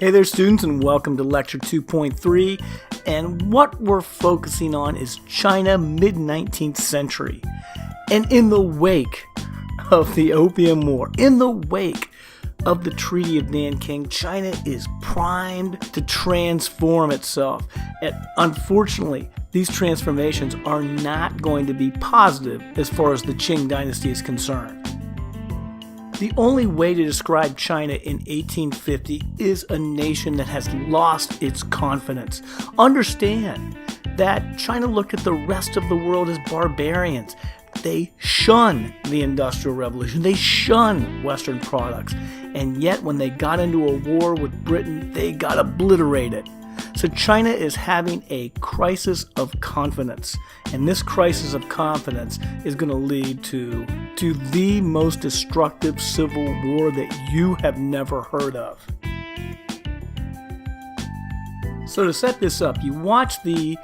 Hey there, students, and welcome to Lecture 2.3. And what we're focusing on is China mid-19th century. And in the wake of the Opium War, in the wake of the Treaty of Nanking, China is primed to transform itself. And unfortunately, these transformations are not going to be positive as far as the Qing dynasty is concerned. The only way to describe China in 1850 is a nation that has lost its confidence. Understand that China looked at the rest of the world as barbarians. They shun the Industrial Revolution. They shun Western products. And yet when they got into a war with Britain, they got obliterated. So China is having a crisis of confidence. And this crisis of confidence is going to lead to the most destructive civil war that you have never heard of. So to set this up, you watched the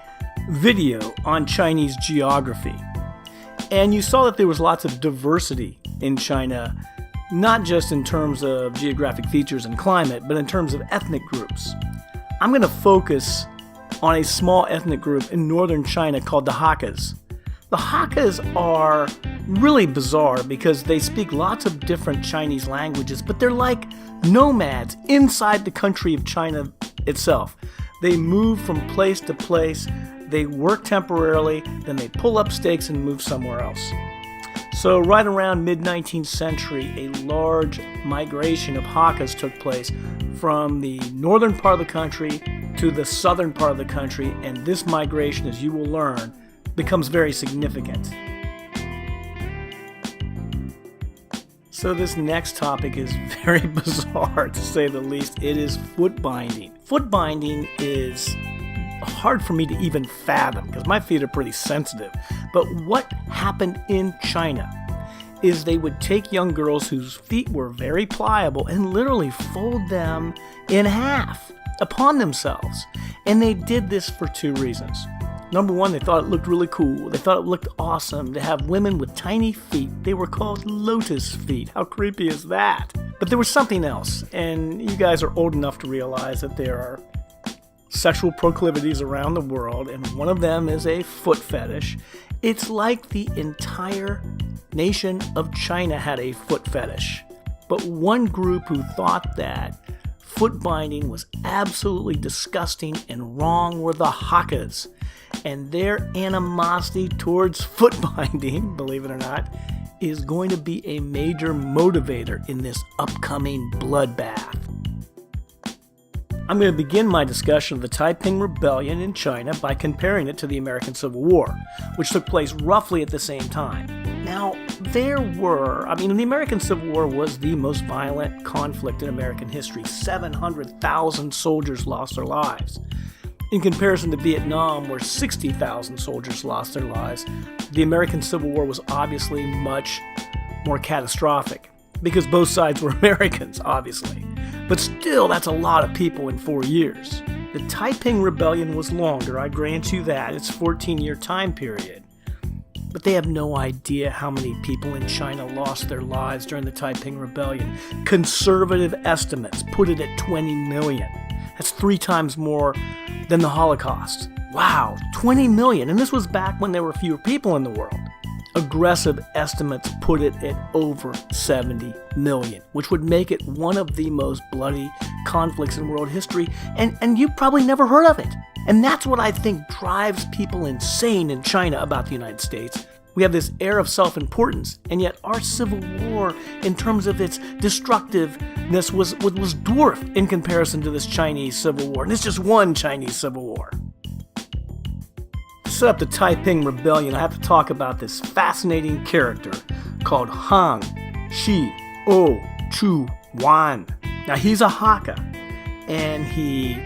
video on Chinese geography. And you saw that there was lots of diversity in China, not just in terms of geographic features and climate, but in terms of ethnic groups. I'm going to focus on a small ethnic group in northern China called the Jaquez. The Jaquez are really bizarre because they speak lots of different Chinese languages, but they're like nomads inside the country of China itself. They move from place to place, they work temporarily, then they pull up stakes and move somewhere else. So right around mid-19th century, a large migration of Jaquez took place from the northern part of the country to the southern part of the country, and this migration, as you will learn, becomes very significant. So this next topic is very bizarre, to say the least. It is footbinding. Footbinding is hard for me to even fathom because my feet are pretty sensitive. But what happened in China is they would take young girls whose feet were very pliable and literally fold them in half upon themselves. And they did this for two reasons. Number one, they thought it looked really cool. They thought it looked awesome to have women with tiny feet. They were called lotus feet. How creepy is that? But there was something else, and you guys are old enough to realize that there are sexual proclivities around the world, and one of them is a foot fetish. It's like the entire nation of China had a foot fetish. But one group who thought that foot binding was absolutely disgusting and wrong were the Jaquez. And their animosity towards foot binding, believe it or not, is going to be a major motivator in this upcoming bloodbath. I'm going to begin my discussion of the Taiping Rebellion in China by comparing it to the American Civil War, which took place roughly at the same time. Now, the American Civil War was the most violent conflict in American history. 700,000 soldiers lost their lives. In comparison to Vietnam, where 60,000 soldiers lost their lives, the American Civil War was obviously much more catastrophic, because both sides were Americans, obviously. But still, that's a lot of people in 4 years. The Taiping Rebellion was longer, I grant you that. It's a 14-year time period. But they have no idea how many people in China lost their lives during the Taiping Rebellion. Conservative estimates put it at 20 million. That's 3 times more than the Holocaust. Wow, 20 million. And this was back when there were fewer people in the world. Aggressive estimates put it at over 70 million, which would make it one of the most bloody conflicts in world history, and you probably never heard of it. And that's what I think drives people insane in China about the United States. We have this air of self-importance, and yet our Civil War, in terms of its destructiveness, was dwarfed in comparison to this Chinese Civil War. And it's just one Chinese Civil War. To set up the Taiping Rebellion, I have to talk about this fascinating character called Han Shi O Chu Wan. Now, he's a Hakka, and he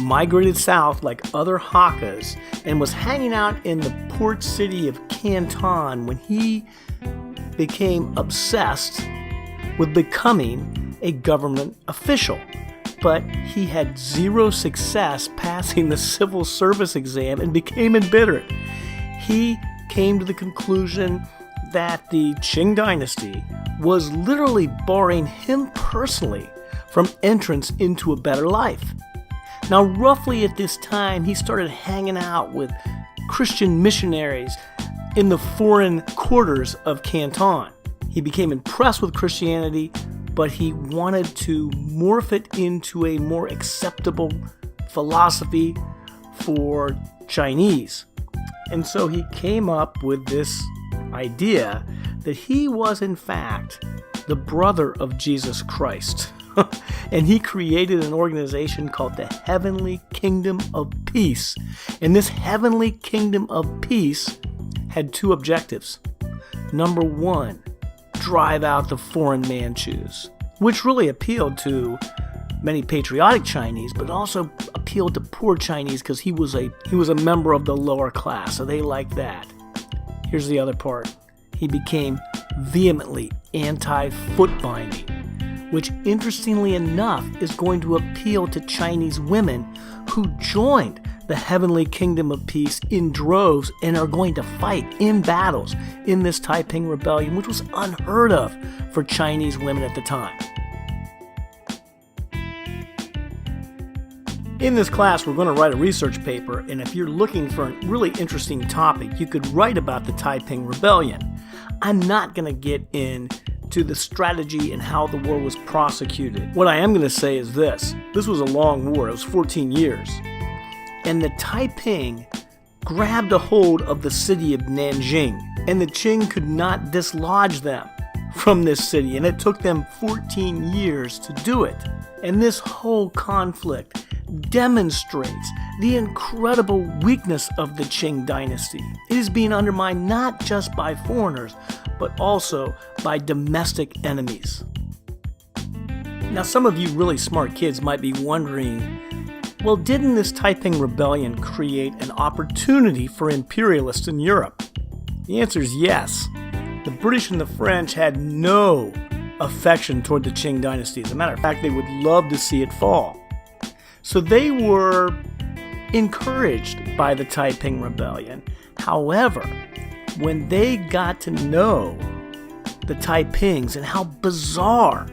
migrated south like other Hakkas and was hanging out in the port city of Canton when he became obsessed with becoming a government official. But he had zero success passing the civil service exam and became embittered. He came to the conclusion that the Qing dynasty was literally barring him personally from entrance into a better life. Now, roughly at this time, he started hanging out with Christian missionaries in the foreign quarters of Canton. He became impressed with Christianity, but he wanted to morph it into a more acceptable philosophy for Chinese. And so he came up with this idea that he was, in fact, the brother of Jesus Christ. And he created an organization called the Heavenly Kingdom of Peace. And this Heavenly Kingdom of Peace had two objectives. Number one, drive out the foreign Manchus, which really appealed to many patriotic Chinese, but also appealed to poor Chinese because he was a member of the lower class, so they liked that. Here's the other part. He became vehemently anti-footbinding, which interestingly enough is going to appeal to Chinese women who joined the Heavenly Kingdom of Peace in droves and are going to fight in battles in this Taiping Rebellion, which was unheard of for Chinese women at the time. In this class, we're going to write a research paper, and if you're looking for a really interesting topic, you could write about the Taiping Rebellion. I'm not going to get into the strategy and how the war was prosecuted. What I am going to say is this. This was a long war. It was 14 years. And the Taiping grabbed a hold of the city of Nanjing, and the Qing could not dislodge them from this city, and it took them 14 years to do it. And this whole conflict demonstrates the incredible weakness of the Qing dynasty. It is being undermined not just by foreigners, but also by domestic enemies. Now, some of you really smart kids might be wondering, well, didn't this Taiping Rebellion create an opportunity for imperialists in Europe? The answer is yes. The British and the French had no affection toward the Qing dynasty. As a matter of fact, they would love to see it fall. So they were encouraged by the Taiping Rebellion. However, when they got to know the Taipings and how bizarre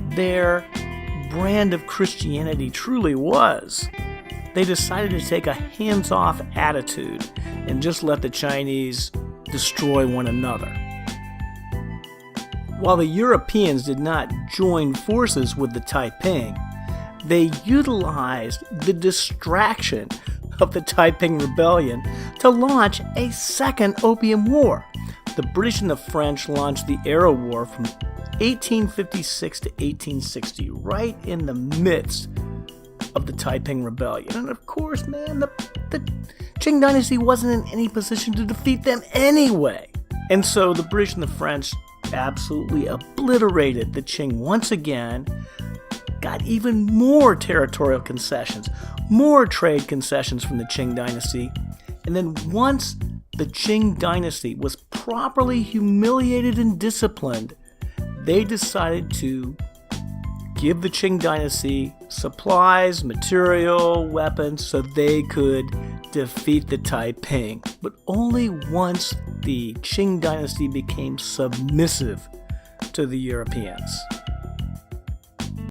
their brand of Christianity truly was, they decided to take a hands-off attitude and just let the Chinese destroy one another. While the Europeans did not join forces with the Taiping, they utilized the distraction of the Taiping Rebellion to launch a Second Opium War. The British and the French launched the Arrow War from 1856 to 1860, right in the midst of the Taiping Rebellion. And of course, man, the Qing dynasty wasn't in any position to defeat them anyway. And so the British and the French absolutely obliterated the Qing once again, got even more territorial concessions, more trade concessions from the Qing dynasty. And then once the Qing dynasty was properly humiliated and disciplined, they decided to give the Qing dynasty supplies, material, weapons, so they could defeat the Taiping. But only once the Qing dynasty became submissive to the Europeans.